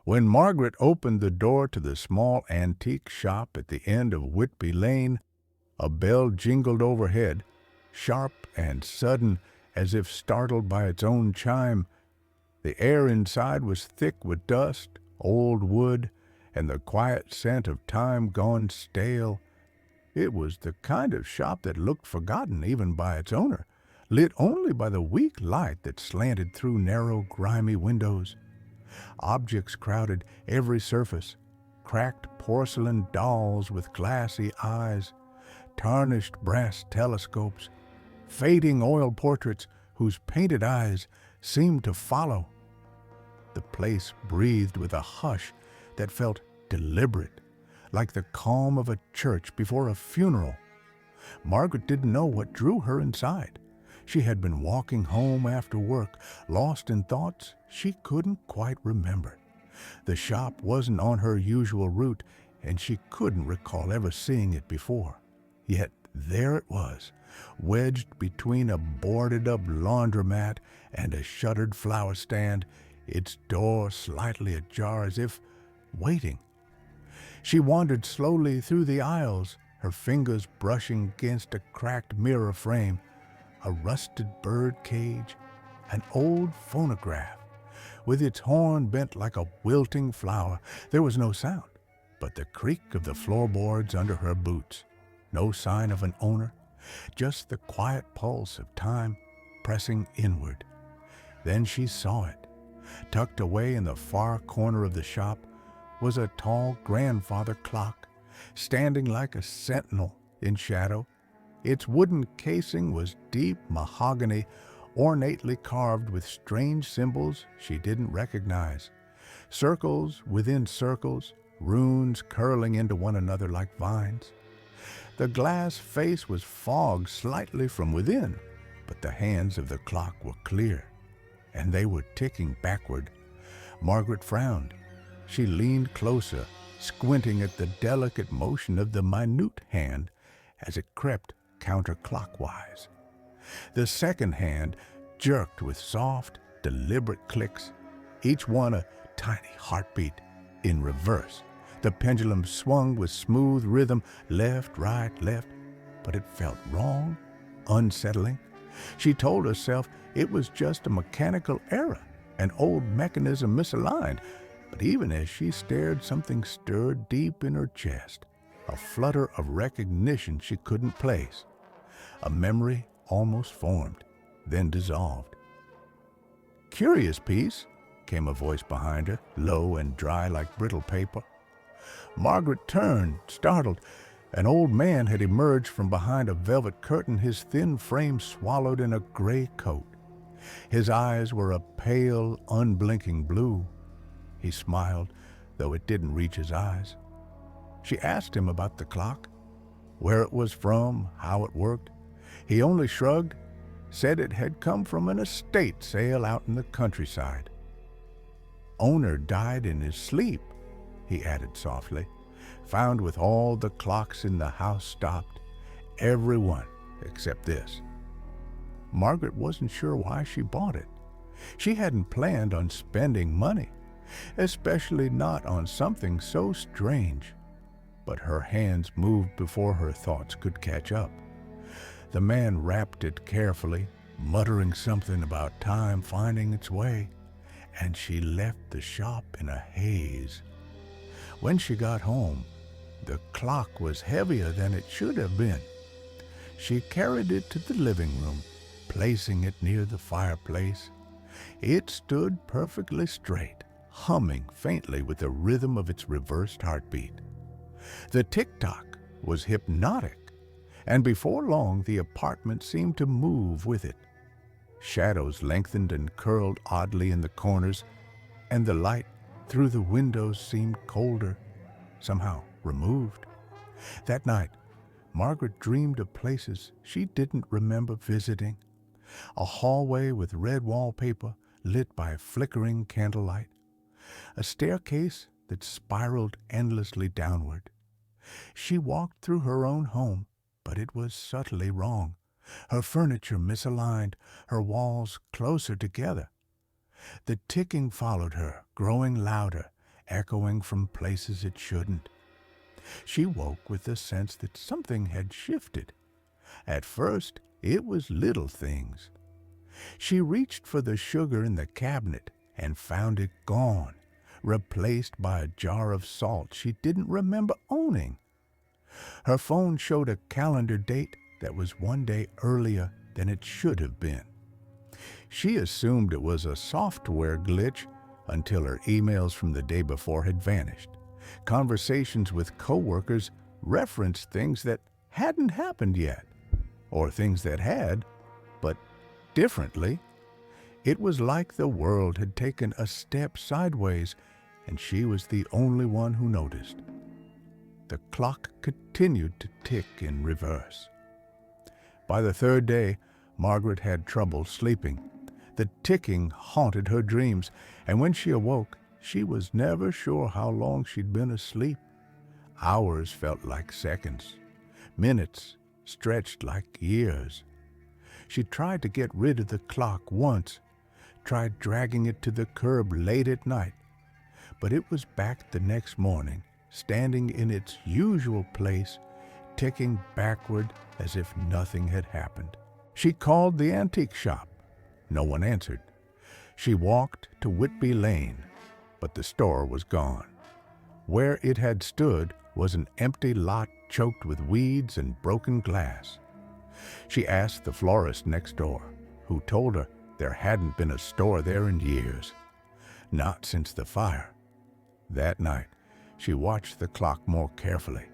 When Margaret opened the door to the small antique shop at the end of Whitby Lane, a bell jingled overhead, sharp and sudden, as if startled by its own chime. The air inside was thick with dust, old wood, and the quiet scent of time gone stale. It was the kind of shop that looked forgotten even by its owner, lit only by the weak light that slanted through narrow, grimy windows. Objects crowded every surface, cracked porcelain dolls with glassy eyes, tarnished brass telescopes, fading oil portraits whose painted eyes seemed to follow. The place breathed with a hush that felt deliberate, like the calm of a church before a funeral. Margaret didn't know what drew her inside. She had been walking home after work, lost in thoughts she couldn't quite remember. The shop wasn't on her usual route, and she couldn't recall ever seeing it before. Yet there it was, wedged between a boarded-up laundromat and a shuttered flower stand, its door slightly ajar as if waiting. She wandered slowly through the aisles, her fingers brushing against a cracked mirror frame, a rusted bird cage, an old phonograph. With its horn bent like a wilting flower, there was no sound but the creak of the floorboards under her boots. No sign of an owner, just the quiet pulse of time pressing inward. Then she saw it. Tucked away in the far corner of the shop was a tall grandfather clock, standing like a sentinel in shadow. Its wooden casing was deep mahogany, ornately carved with strange symbols she didn't recognize. Circles within circles, runes curling into one another like vines. The glass face was fogged slightly from within, but the hands of the clock were clear, and they were ticking backward. Margaret frowned. She leaned closer, squinting at the delicate motion of the minute hand as it crept counterclockwise. The second hand jerked with soft, deliberate clicks, each one a tiny heartbeat in reverse. The pendulum swung with smooth rhythm, left, right, left, but it felt wrong, unsettling. She told herself it was just a mechanical error, an old mechanism misaligned. But even as she stared, something stirred deep in her chest, a flutter of recognition she couldn't place. A memory almost formed, then dissolved. "Curious piece," came a voice behind her, low and dry like brittle paper. Margaret turned, startled. An old man had emerged from behind a velvet curtain, his thin frame swallowed in a gray coat. His eyes were a pale, unblinking blue. He smiled, though it didn't reach his eyes. She asked him about the clock, where it was from, how it worked. He only shrugged, said it had come from an estate sale out in the countryside. "Owner died in his sleep," he added softly. "Found with all the clocks in the house stopped, every one except this." Margaret wasn't sure why she bought it. She hadn't planned on spending money, especially not on something so strange. But her hands moved before her thoughts could catch up. The man wrapped it carefully, muttering something about time finding its way, and she left the shop in a haze. When she got home, the clock was heavier than it should have been. She carried it to the living room, placing it near the fireplace. It stood perfectly straight, humming faintly with the rhythm of its reversed heartbeat. The tick-tock was hypnotic, and before long the apartment seemed to move with it. Shadows lengthened and curled oddly in the corners, and the light through the windows seemed colder, somehow removed. That night, Margaret dreamed of places she didn't remember visiting. A hallway with red wallpaper lit by flickering candlelight. A staircase that spiraled endlessly downward. She walked through her own home, but it was subtly wrong. Her furniture misaligned, her walls closer together. The ticking followed her, growing louder, echoing from places it shouldn't. She woke with the sense that something had shifted. At first, it was little things. She reached for the sugar in the cabinet and found it gone, replaced by a jar of salt she didn't remember owning. Her phone showed a calendar date that was one day earlier than it should have been. She assumed it was a software glitch until her emails from the day before had vanished. Conversations with coworkers referenced things that hadn't happened yet, or things that had, but differently. It was like the world had taken a step sideways, and she was the only one who noticed. The clock continued to tick in reverse. By the third day, Margaret had trouble sleeping. The ticking haunted her dreams, and when she awoke, she was never sure how long she'd been asleep. Hours felt like seconds. Minutes stretched like years. She tried to get rid of the clock once, tried dragging it to the curb late at night, but it was back the next morning, standing in its usual place, ticking backward as if nothing had happened. She called the antique shop. No one answered. She walked to Whitby Lane, but the store was gone. Where it had stood was an empty lot choked with weeds and broken glass. She asked the florist next door, who told her there hadn't been a store there in years, not since the fire. That night, she watched the clock more carefully.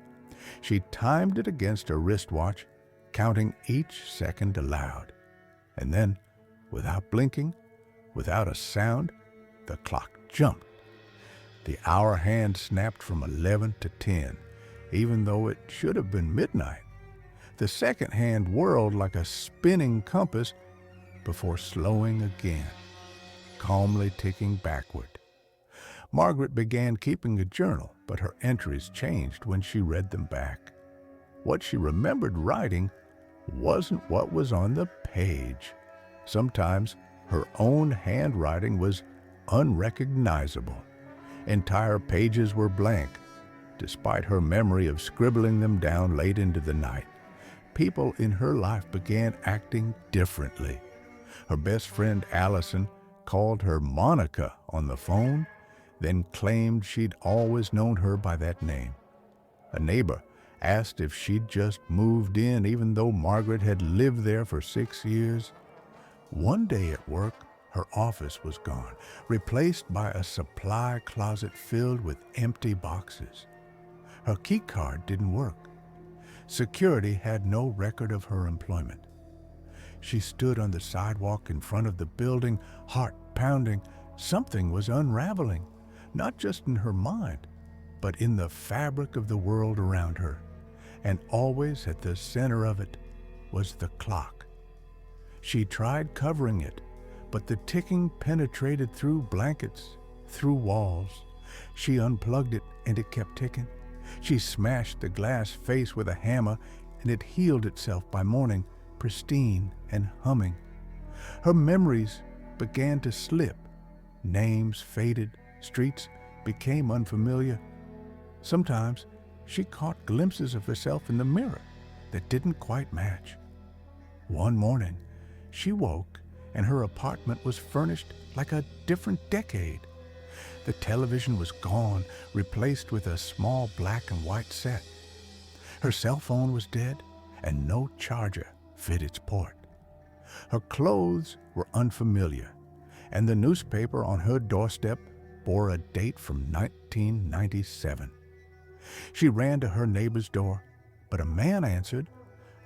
She timed it against her wristwatch, counting each second aloud. And then, without blinking, without a sound, the clock jumped. The hour hand snapped from 11 to 10, even though it should have been midnight. The second hand whirled like a spinning compass before slowing again, calmly ticking backward. Margaret began keeping a journal, but her entries changed when she read them back. What she remembered writing wasn't what was on the page. Sometimes her own handwriting was unrecognizable. Entire pages were blank, despite her memory of scribbling them down late into the night. People in her life began acting differently. Her best friend Allison called her Monica on the phone, then claimed she'd always known her by that name. A neighbor asked if she'd just moved in even though Margaret had lived there for 6 years. One day at work, her office was gone, replaced by a supply closet filled with empty boxes. Her key card didn't work. Security had no record of her employment. She stood on the sidewalk in front of the building, heart pounding. Something was unraveling, not just in her mind, but in the fabric of the world around her. And always at the center of it was the clock. She tried covering it, but the ticking penetrated through blankets, through walls. She unplugged it and it kept ticking. She smashed the glass face with a hammer and it healed itself by morning, pristine and humming. Her memories began to slip. Names faded, streets became unfamiliar. Sometimes she caught glimpses of herself in the mirror that didn't quite match. One morning, she woke and her apartment was furnished like a different decade. The television was gone, replaced with a small black and white set. Her cell phone was dead and no charger fit its port. Her clothes were unfamiliar, and the newspaper on her doorstep bore a date from 1997. She ran to her neighbor's door, but a man answered,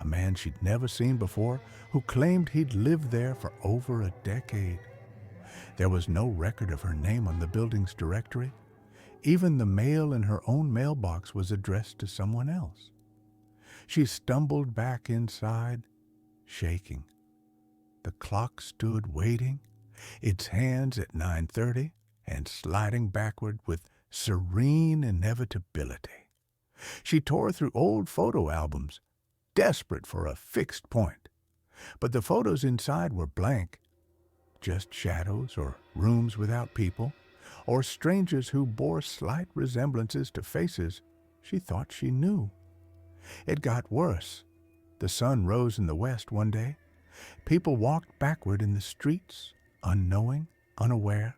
a man she'd never seen before, who claimed he'd lived there for over a decade. There was no record of her name on the building's directory. Even the mail in her own mailbox was addressed to someone else. She stumbled back inside, shaking. The clock stood waiting, its hands at 9:30 and sliding backward with serene inevitability. She tore through old photo albums, desperate for a fixed point. But the photos inside were blank, just shadows or rooms without people, or strangers who bore slight resemblances to faces she thought she knew. It got worse. The sun rose in the west one day. People walked backward in the streets, unknowing, unaware.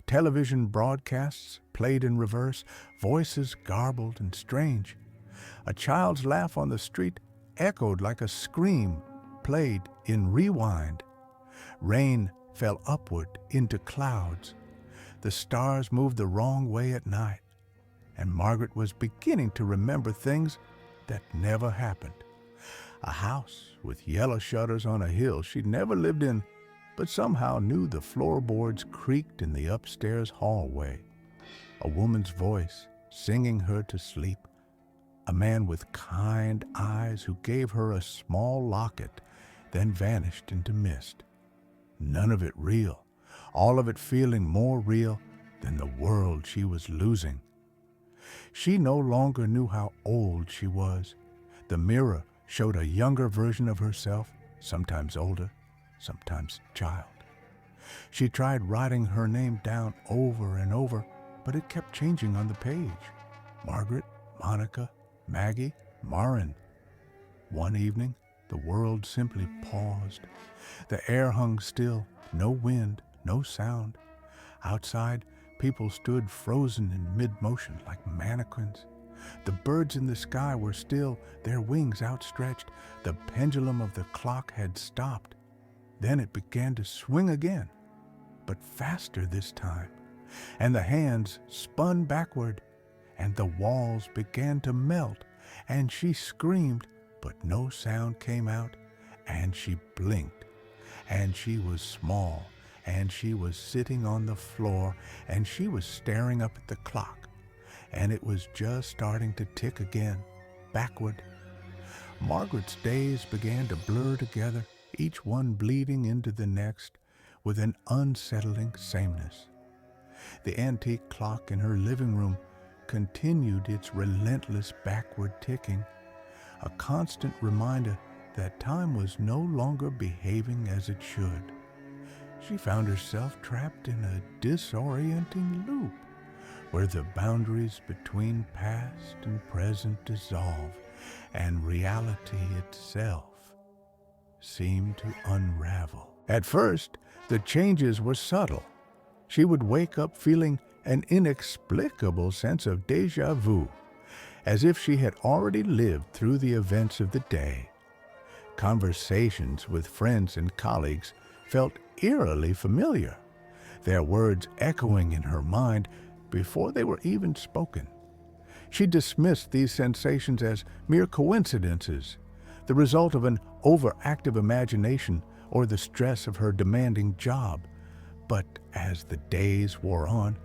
Television broadcasts played in reverse, voices garbled and strange. A child's laugh on the street echoed like a scream played in rewind. Rain fell upward into clouds. The stars moved the wrong way at night, and Margaret was beginning to remember things that never happened. A house with yellow shutters on a hill she'd never lived in, but somehow knew the floorboards creaked in the upstairs hallway. A woman's voice singing her to sleep. A man with kind eyes who gave her a small locket, then vanished into mist. None of it real, all of it feeling more real than the world she was losing. She no longer knew how old she was. The mirror showed a younger version of herself, sometimes older, sometimes child. She tried writing her name down over and over, but it kept changing on the page. Margaret, Monica, Maggie, Marin. One evening, the world simply paused. The air hung still, no wind, no sound. Outside, people stood frozen in mid-motion like mannequins. The birds in the sky were still, their wings outstretched. The pendulum of the clock had stopped. Then it began to swing again, but faster this time. And the hands spun backward, and the walls began to melt, and she screamed, but no sound came out, and she blinked, and she was small, and she was sitting on the floor, and she was staring up at the clock, and it was just starting to tick again, backward. Margaret's days began to blur together, each one bleeding into the next with an unsettling sameness. The antique clock in her living room continued its relentless backward ticking, a constant reminder that time was no longer behaving as it should. She found herself trapped in a disorienting loop where the boundaries between past and present dissolve and reality itself seemed to unravel. At first, the changes were subtle. She would wake up feeling an inexplicable sense of déjà vu, as if she had already lived through the events of the day. Conversations with friends and colleagues felt eerily familiar, their words echoing in her mind before they were even spoken. She dismissed these sensations as mere coincidences, the result of an overactive imagination or the stress of her demanding job. But as the days wore on,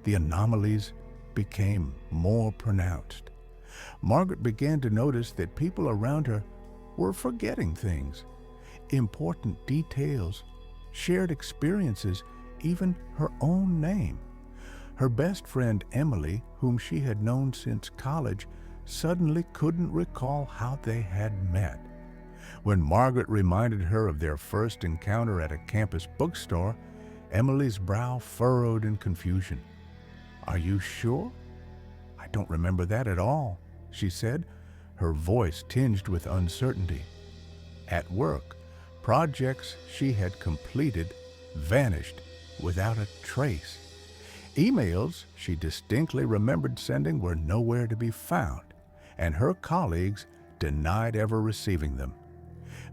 the anomalies became more pronounced. Margaret began to notice that people around her were forgetting things, important details, shared experiences, even her own name. Her best friend Emily, whom she had known since college, suddenly couldn't recall how they had met. When Margaret reminded her of their first encounter at a campus bookstore, Emily's brow furrowed in confusion. "Are you sure?" "I don't remember that at all," she said, her voice tinged with uncertainty. At work, projects she had completed vanished without a trace. Emails she distinctly remembered sending were nowhere to be found, and her colleagues denied ever receiving them.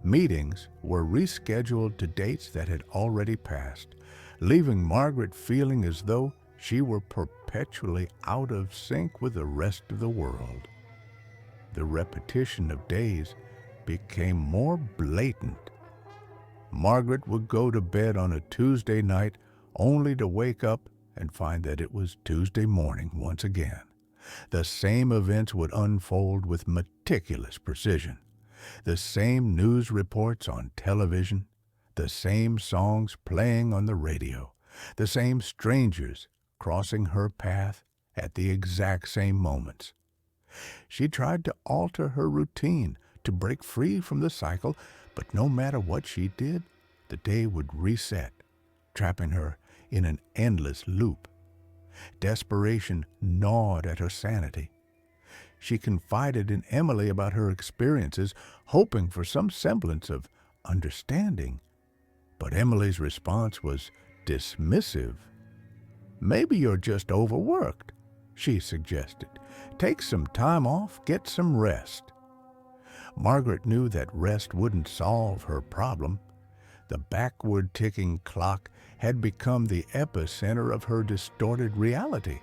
Meetings were rescheduled to dates that had already passed, leaving Margaret feeling as though she were perpetually out of sync with the rest of the world. The repetition of days became more blatant. Margaret would go to bed on a Tuesday night only to wake up and find that it was Tuesday morning once again. The same events would unfold with meticulous precision. The same news reports on television, the same songs playing on the radio, the same strangers crossing her path at the exact same moments. She tried to alter her routine, to break free from the cycle, but no matter what she did, the day would reset, trapping her in an endless loop. Desperation gnawed at her sanity. She confided in Emily about her experiences, hoping for some semblance of understanding. But Emily's response was dismissive. "Maybe you're just overworked," she suggested. "Take some time off, get some rest." Margaret knew that rest wouldn't solve her problem. The backward ticking clock had become the epicenter of her distorted reality.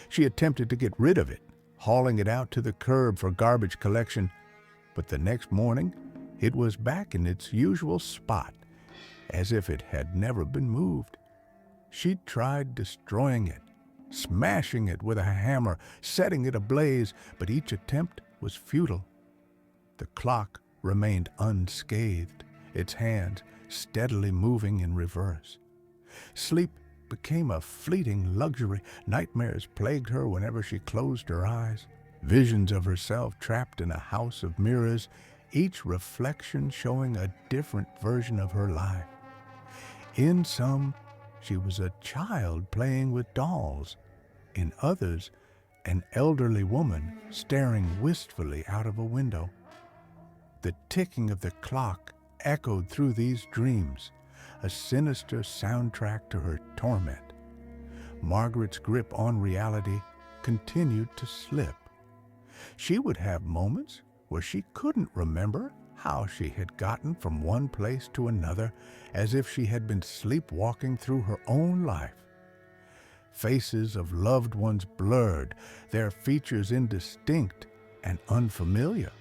She attempted to get rid of it, hauling it out to the curb for garbage collection, but the next morning it was back in its usual spot, as if it had never been moved. She tried destroying it, smashing it with a hammer, setting it ablaze, but each attempt was futile. The clock remained unscathed, its hands steadily moving in reverse. Sleep became a fleeting luxury. Nightmares plagued her whenever she closed her eyes. Visions of herself trapped in a house of mirrors, each reflection showing a different version of her life. In some, she was a child playing with dolls. In others, an elderly woman staring wistfully out of a window. The ticking of the clock echoed through these dreams, a sinister soundtrack to her torment. Margaret's grip on reality continued to slip. She would have moments where she couldn't remember how she had gotten from one place to another, as if she had been sleepwalking through her own life. Faces of loved ones blurred, their features indistinct and unfamiliar.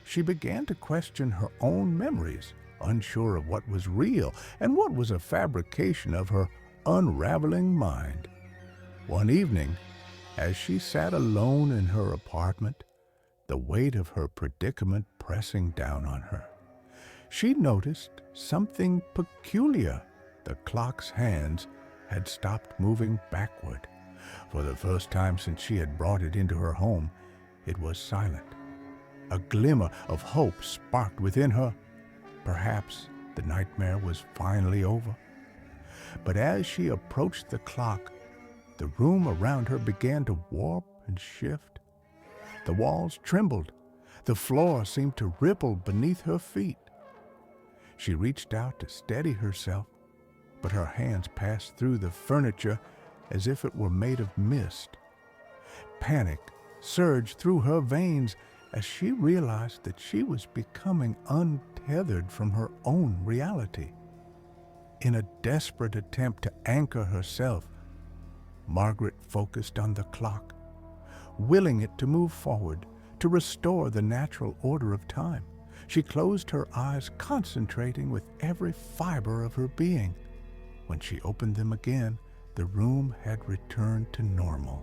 She began to question her own memories, unsure of what was real and what was a fabrication of her unraveling mind. One evening, as she sat alone in her apartment, the weight of her predicament pressing down on her, she noticed something peculiar. The clock's hands had stopped moving backward. For the first time since she had brought it into her home, it was silent. A glimmer of hope sparked within her. Perhaps the nightmare was finally over. But as she approached the clock, the room around her began to warp and shift. The walls trembled. The floor seemed to ripple beneath her feet. She reached out to steady herself, but her hands passed through the furniture as if it were made of mist. Panic surged through her veins as she realized that she was becoming untethered from her own reality. In a desperate attempt to anchor herself, Margaret focused on the clock, willing it to move forward, to restore the natural order of time. She closed her eyes, concentrating with every fiber of her being. When she opened them again, the room had returned to normal.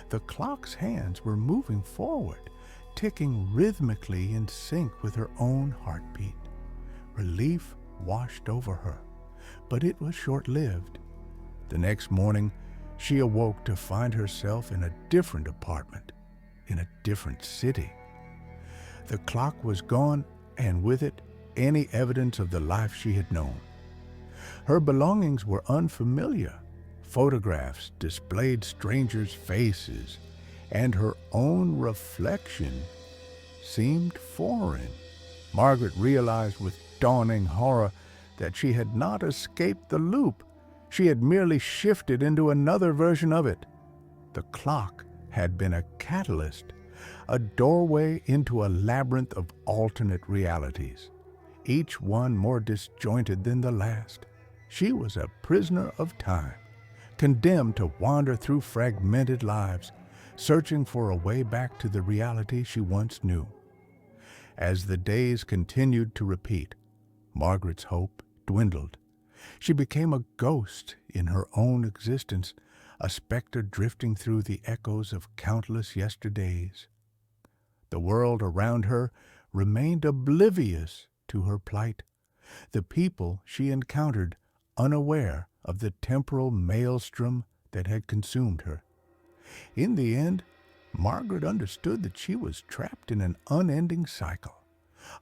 The clock's hands were moving forward, ticking rhythmically in sync with her own heartbeat. Relief washed over her, but it was short-lived. The next morning, she awoke to find herself in a different apartment, in a different city. The clock was gone, and with it, any evidence of the life she had known. Her belongings were unfamiliar. Photographs displayed strangers' faces, and her own reflection seemed foreign. Margaret realized with dawning horror that she had not escaped the loop. She had merely shifted into another version of it. The clock had been a catalyst, a doorway into a labyrinth of alternate realities, each one more disjointed than the last. She was a prisoner of time, condemned to wander through fragmented lives, searching for a way back to the reality she once knew. As the days continued to repeat, Margaret's hope dwindled. She became a ghost in her own existence, a specter drifting through the echoes of countless yesterdays. The world around her remained oblivious to her plight. The people she encountered unaware of the temporal maelstrom that had consumed her. In the end, Margaret understood that she was trapped in an unending cycle,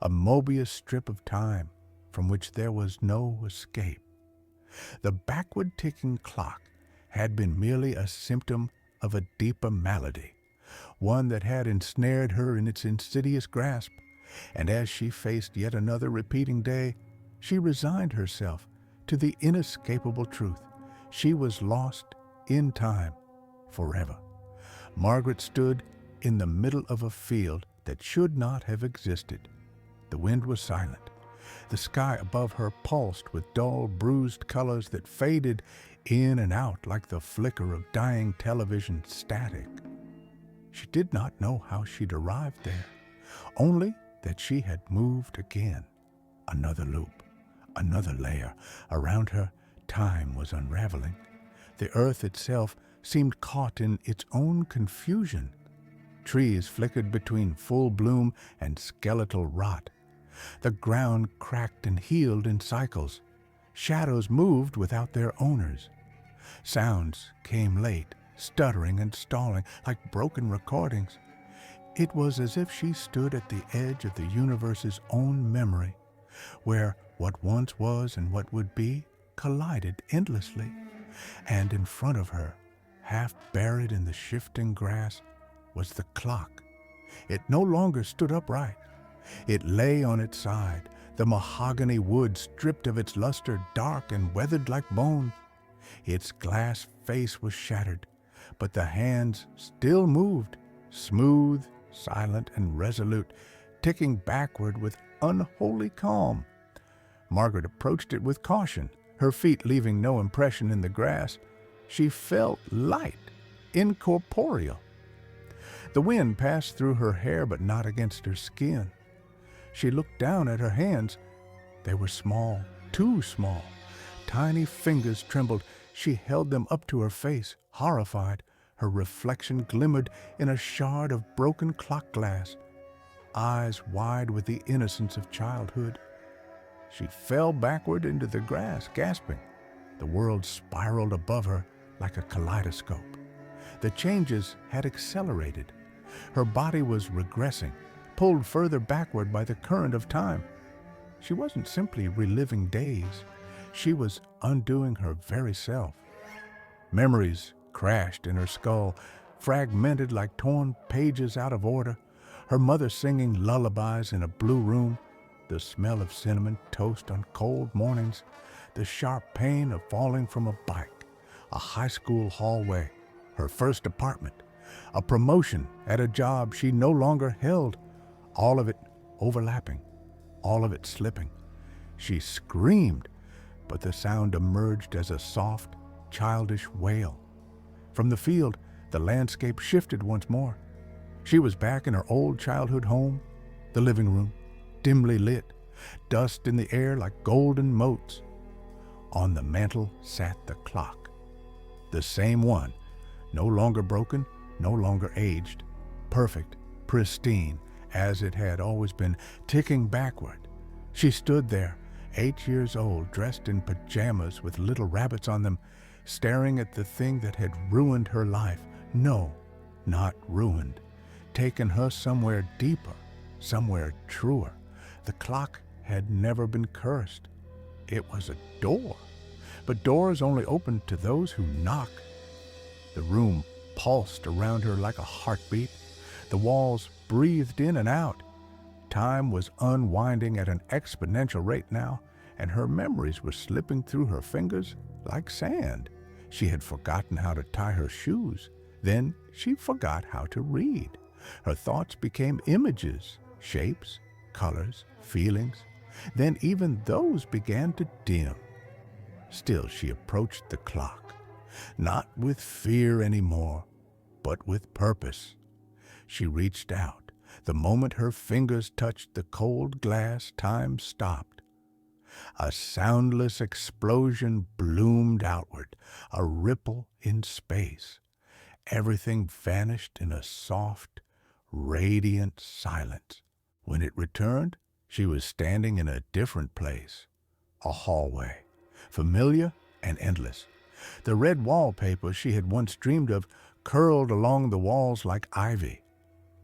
a Mobius strip of time from which there was no escape. The backward ticking clock had been merely a symptom of a deeper malady, one that had ensnared her in its insidious grasp. And as she faced yet another repeating day, she resigned herself to the inescapable truth. She was lost in time forever. Margaret stood in the middle of a field that should not have existed. The wind was silent. The sky above her pulsed with dull, bruised colors that faded in and out like the flicker of dying television static. She did not know how she'd arrived there, only that she had moved again. Another loop, another layer. Around her, time was unraveling. The earth itself seemed caught in its own confusion. Trees flickered between full bloom and skeletal rot. The ground cracked and healed in cycles. Shadows moved without their owners. Sounds came late, stuttering and stalling like broken recordings. It was as if she stood at the edge of the universe's own memory, where what once was and what would be collided endlessly. And in front of her, half buried in the shifting grass, was the clock. It no longer stood upright. It lay on its side, the mahogany wood stripped of its luster, dark and weathered like bone. Its glass face was shattered, but the hands still moved, smooth, silent, and resolute, ticking backward with unholy calm. Margaret approached it with caution, her feet leaving no impression in the grass. She felt light, incorporeal. The wind passed through her hair, but not against her skin. She looked down at her hands. They were small, too small. Tiny fingers trembled. She held them up to her face, horrified. Her reflection glimmered in a shard of broken clock glass, eyes wide with the innocence of childhood. She fell backward into the grass, gasping. The world spiraled above her like a kaleidoscope. The changes had accelerated. Her body was regressing, pulled further backward by the current of time. She wasn't simply reliving days. She was undoing her very self. Memories crashed in her skull, fragmented like torn pages out of order. Her mother singing lullabies in a blue room, the smell of cinnamon toast on cold mornings, the sharp pain of falling from a bike, a high school hallway, her first apartment, a promotion at a job she no longer held, all of it overlapping, all of it slipping. She screamed, but the sound emerged as a soft, childish wail. From the field, the landscape shifted once more. She was back in her old childhood home, the living room, dimly lit, dust in the air like golden motes. On the mantel sat the clock, the same one, no longer broken, no longer aged, perfect, pristine, as it had always been, ticking backward. She stood there, 8 years old, dressed in pajamas with little rabbits on them, staring at the thing that had ruined her life. No, not ruined. Taken her somewhere deeper, somewhere truer. The clock had never been cursed. It was a door. But doors only open to those who knock. The room pulsed around her like a heartbeat. The walls breathed in and out. Time was unwinding at an exponential rate now, and her memories were slipping through her fingers like sand. She had forgotten how to tie her shoes. Then she forgot how to read. Her thoughts became images, shapes, colors, feelings. Then even those began to dim. Still she approached the clock, not with fear anymore, but with purpose. She reached out. The moment her fingers touched the cold glass, time stopped. A soundless explosion bloomed outward, a ripple in space. Everything vanished in a soft, radiant silence. When it returned, she was standing in a different place, a hallway, familiar and endless. The red wallpaper she had once dreamed of curled along the walls like ivy.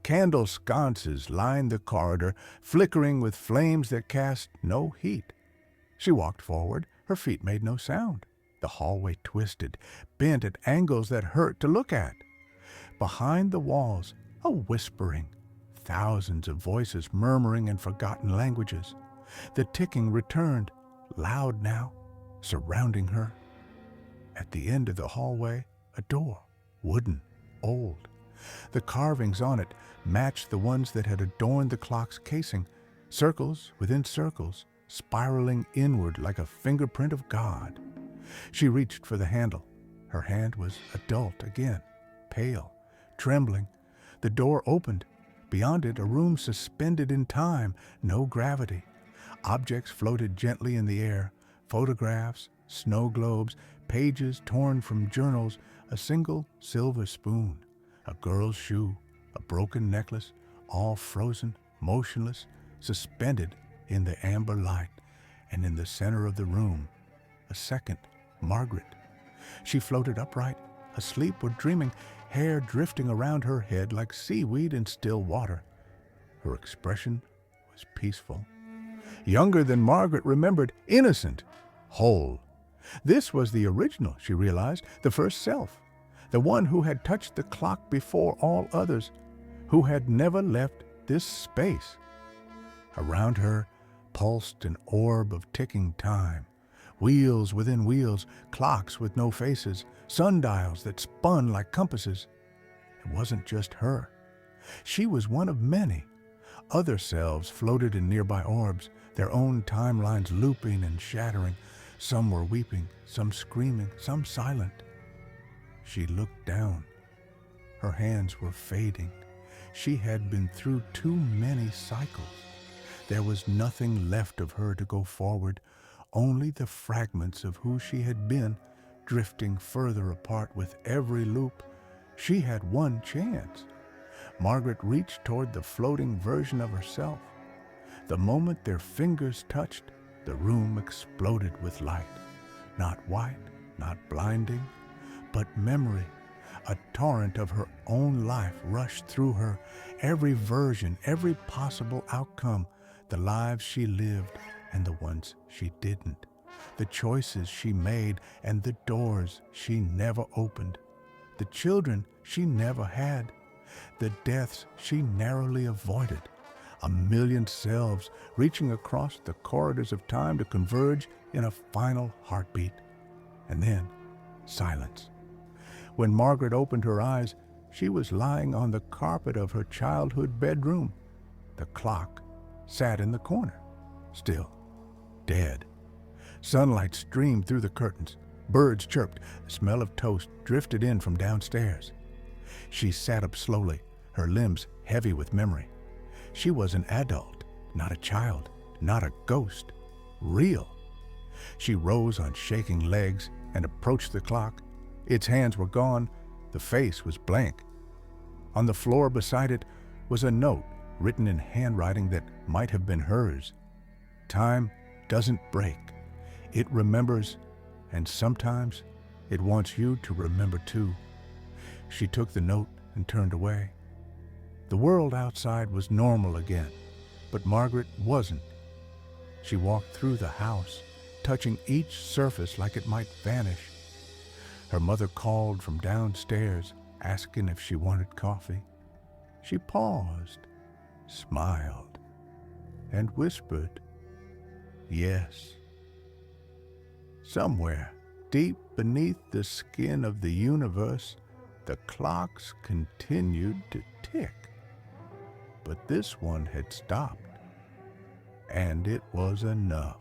Candle sconces lined the corridor, flickering with flames that cast no heat. She walked forward. Her feet made no sound. The hallway twisted, bent at angles that hurt to look at. Behind the walls, a whispering, thousands of voices murmuring in forgotten languages. The ticking returned, loud now, surrounding her. At the end of the hallway, a door, wooden, old. The carvings on it matched the ones that had adorned the clock's casing, circles within circles, spiraling inward like a fingerprint of God. She reached for the handle. Her hand was adult again, pale, trembling. The door opened. Beyond it, a room suspended in time, no gravity. Objects floated gently in the air, photographs, snow globes, pages torn from journals, a single silver spoon, a girl's shoe, a broken necklace, all frozen, motionless, suspended in the amber light. And in the center of the room, a second Margaret. She floated upright, asleep or dreaming, hair drifting around her head like seaweed in still water. Her expression was peaceful. Younger than Margaret remembered, innocent, whole. This was the original, she realized, the first self, the one who had touched the clock before all others, who had never left this space. Around her pulsed an orb of ticking time, wheels within wheels, clocks with no faces, sundials that spun like compasses. It wasn't just her. She was one of many. Other selves floated in nearby orbs, their own timelines looping and shattering. Some were weeping, some screaming, some silent. She looked down. Her hands were fading. She had been through too many cycles. There was nothing left of her to go forward, only the fragments of who she had been, drifting further apart with every loop. She had one chance. Margaret reached toward the floating version of herself. The moment their fingers touched, the room exploded with light. Not white, not blinding, but memory. A torrent of her own life rushed through her, every version, every possible outcome, the lives she lived and the ones she didn't, the choices she made and the doors she never opened, the children she never had, the deaths she narrowly avoided, a million selves reaching across the corridors of time to converge in a final heartbeat. And then silence. When Margaret opened her eyes, she was lying on the carpet of her childhood bedroom. The clock sat in the corner, still, dead. Sunlight streamed through the curtains. Birds chirped. The smell of toast drifted in from downstairs. She sat up slowly, her limbs heavy with memory. She was an adult, not a child, not a ghost, real. She rose on shaking legs and approached the clock. Its hands were gone. The face was blank. On the floor beside it was a note written in handwriting that might have been hers. Time doesn't break. It remembers, and sometimes it wants you to remember too. She took the note and turned away. The world outside was normal again, but Margaret wasn't. She walked through the house, touching each surface like it might vanish. Her mother called from downstairs, asking if she wanted coffee. She paused, smiled, and whispered, "Yes." Somewhere, deep beneath the skin of the universe, the clocks continued to tick. But this one had stopped, and it was enough.